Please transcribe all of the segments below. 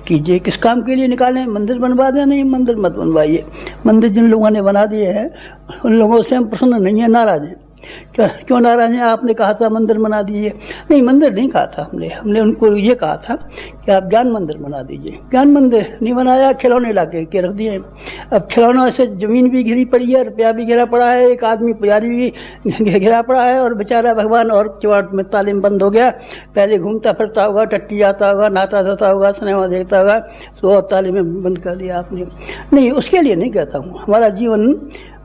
कीजिए। किस काम के लिए निकालें? मंदिर बनवा दें? नहीं, मंदिर मत बनवाइए। मंदिर जिन लोगों ने बना दिए हैं उन लोगों से हम प्रसन्न नहीं है, नाराज हैं। क्यों नाराज हैं? आपने कहा था मंदिर बना दीजिए। नहीं, मंदिर नहीं कहा था हमने उनको ये कहा था कि आप ज्ञान मंदिर बना दीजिए। ज्ञान मंदिर नहीं बनाया, खिलौने ला के रख दिए। अब खिलौनों से जमीन भी घिरी पड़ी है, रुपया भी घिरा पड़ा है, एक आदमी पुजारी भी घिरा पड़ा है, और बेचारा भगवान और किवाड़ में तालीम बंद हो गया। पहले घूमता फिरता होगा, टट्टी जाता होगा, नहाता धोता होगा, सिनेमा देखता होगा, तो और तालीमें बंद कर दिया आपने। नहीं, उसके लिए नहीं कहता हूँ। हमारा जीवन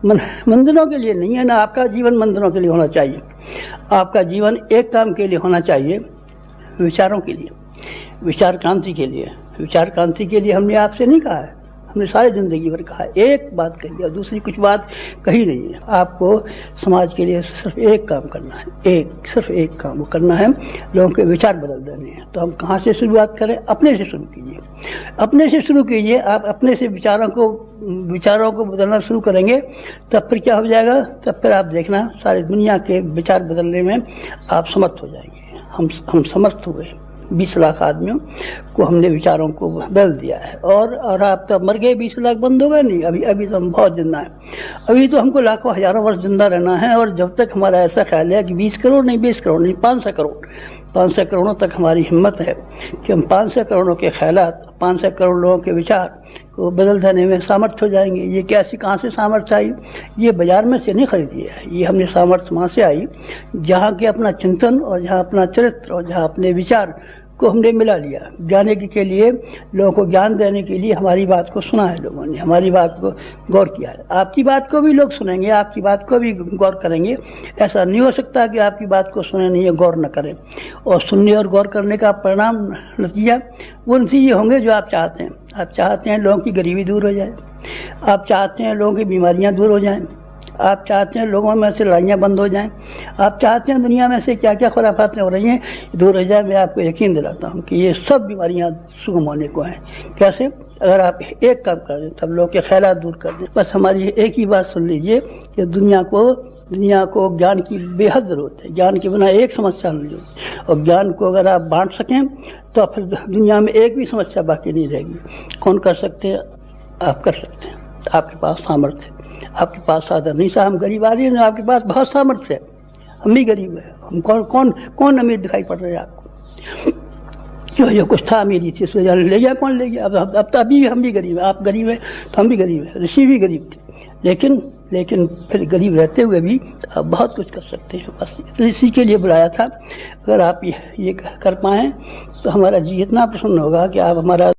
मंदिरों के लिए नहीं है, ना आपका जीवन मंदिरों के लिए होना चाहिए। आपका जीवन एक काम के लिए होना चाहिए, विचारों के लिए, विचार क्रांति के लिए। विचार क्रांति के लिए हमने आपसे नहीं कहा है, हमने सारी जिंदगी भर कहा है। एक बात कही है, दूसरी कुछ बात कही नहीं है। आपको समाज के लिए सिर्फ एक काम करना है, सिर्फ एक काम वो करना है, लोगों के विचार बदल देने हैं। तो हम कहाँ से शुरुआत करें? अपने से शुरू कीजिए, अपने से शुरू कीजिए। आप अपने से विचारों को बदलना शुरू करेंगे, तब फिर क्या हो जाएगा? तब फिर आप देखना सारी दुनिया के विचार बदलने में आप समर्थ हो जाएंगे। हम समर्थ हुए। 20 लाख आदमियों को हमने विचारों को बदल दिया है। और आप तब मर गए, 20 लाख बंद हो गए? नहीं, अभी तो हम बहुत जिंदा हैं। अभी तो हमको लाखों हजारों वर्ष जिंदा रहना है। और जब तक हमारा ऐसा ख्याल है कि 20 करोड़ नहीं, 20 करोड़ नहीं, 500 करोड़ों तक हमारी हिम्मत है कि हम 500 करोड़ों के ख्यालात, 500 करोड़ लोगों के विचार को बदल देने में सामर्थ्य हो जाएंगे। ये कैसी, कहाँ से सामर्थ्य आई? ये बाजार में से नहीं खरीदी है, ये हमने सामर्थ्य वहाँ से आई जहाँ के अपना चिंतन और जहाँ अपना चरित्र और जहाँ अपने विचार को हमने मिला लिया। जाने के लिए, लोगों को ज्ञान देने के लिए हमारी बात को सुना है, लोगों ने हमारी बात को गौर किया है। आपकी बात को भी लोग सुनेंगे, आपकी बात को भी गौर करेंगे। ऐसा नहीं हो सकता कि आपकी बात को सुने नहीं, गौर न करें। और सुनने और गौर करने का परिणाम, नतीजा, वो नतीजे होंगे जो आप चाहते हैं। आप चाहते हैं लोगों की गरीबी दूर हो जाए, आप चाहते हैं लोगों की बीमारियां दूर हो जाएं, आप चाहते हैं लोगों में से लड़ाइयाँ बंद हो जाएं, आप चाहते हैं दुनिया में से क्या क्या खुराफातें हो रही हैं दूर हो जाए। मैं आपको यकीन दिलाता हूँ कि ये सब बीमारियाँ सुगम होने को हैं। कैसे? अगर आप एक काम कर दें, तब लोग के ख्यालात दूर कर दें। बस हमारी एक ही बात सुन लीजिए कि दुनिया को ज्ञान की बेहद जरूरत है। ज्ञान के बिना एक समस्या नहीं होती, और ज्ञान को अगर आप बांट सकें तो फिर दुनिया में एक भी समस्या बाकी नहीं रहेगी। कौन कर सकते हैं? आप कर सकते हैं, आपके पास सामर्थ्य है, आपके पास साधन नहीं। साहब हम गरीब आदमी हैं, आपके पास बहुत सामर्थ्य है, हम भी गरीब है। हम कौन अमीर दिखाई पड़ रहे हैं आपको? जो कुछ था अमीरी थी उसको ले गया, कौन ले गया? अब तो अभी भी हम भी गरीब है। आप गरीब है तो हम भी गरीब है, ऋषि भी गरीब थे, लेकिन फिर गरीब रहते हुए भी आप बहुत कुछ कर सकते हैं। बस इसी के लिए बुलाया था। अगर आप ये कर पाएँ तो हमारा जी इतना प्रसन्न होगा कि आप हमारा